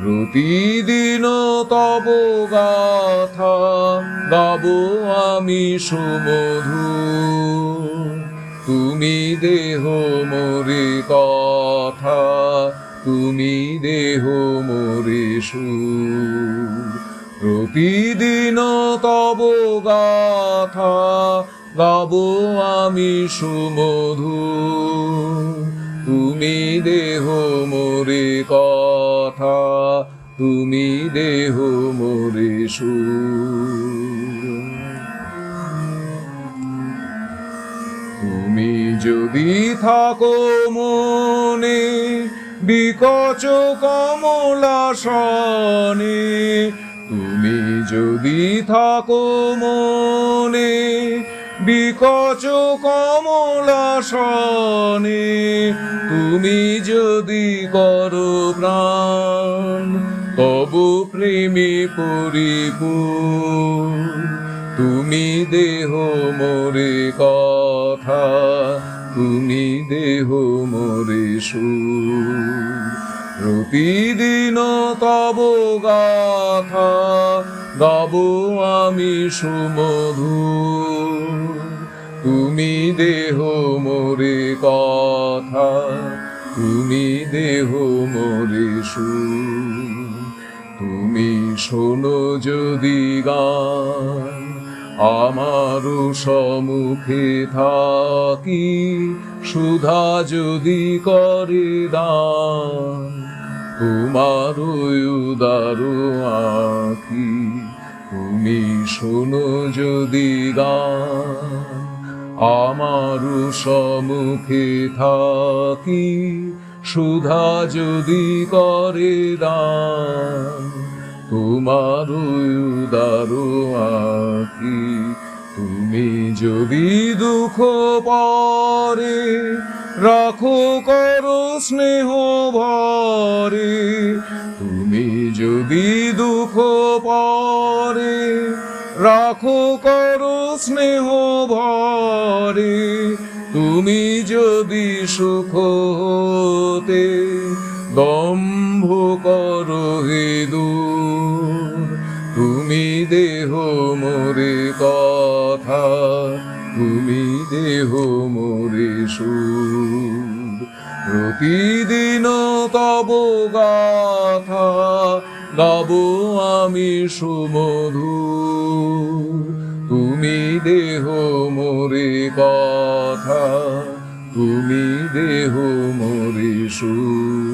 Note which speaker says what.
Speaker 1: প্রতিদিন তব গাথা গাব আমি সুমধুর। তুমি দেহ মোরে কথা, তুমি দেহ মোরে সুর। প্রতিদিন তব গাথা গাব আমি সুমধুর। তুমি দেহ মোরে কথা, তুমি দেহ মোরে সুর। তুমি যদি থাকো মনে বিকচ কমলাসনে, তুমি যদি থাকো মনে বিকচ কমলাসনে, তুমি যদি করো প্রাণ তবু প্রেমে পরিপূর্ণ। তুমি দেহ মোরে কথা, তুমি দেহ মোরে সুর। প্রতিদিন তব গাথা গাব আমি সুমধুর। তুমি দেহ মোরে কথা, তুমি দেহ মোরে সুর। তুমি শোনো যদি গান আমারও সম্মুখে থাকি, সুধা যদি করে দান তোমার উদার আঁখি। তুমি শোনো যদি গান আমারও সম্মুখে থাকি, সুধা যদি করে দান তোমার উদার আঁখি। তুমি যদি দুঃখ পরে রাখো করো স্নেহ ভরে, তুমি যদি দুঃখ পরে রাখো করো স্নেহ ভরে, তুমি যদি সুখ হতে দম্ভ করো হে দূর। তুমি দেহ মোরে কথা, তুমি দেহ মোরে সুর। প্রতিদিন তব গাথা গাব আমি সুমধুর। তুমি দেহ মোরে কথা, তুমি দেহ মোরে সুর।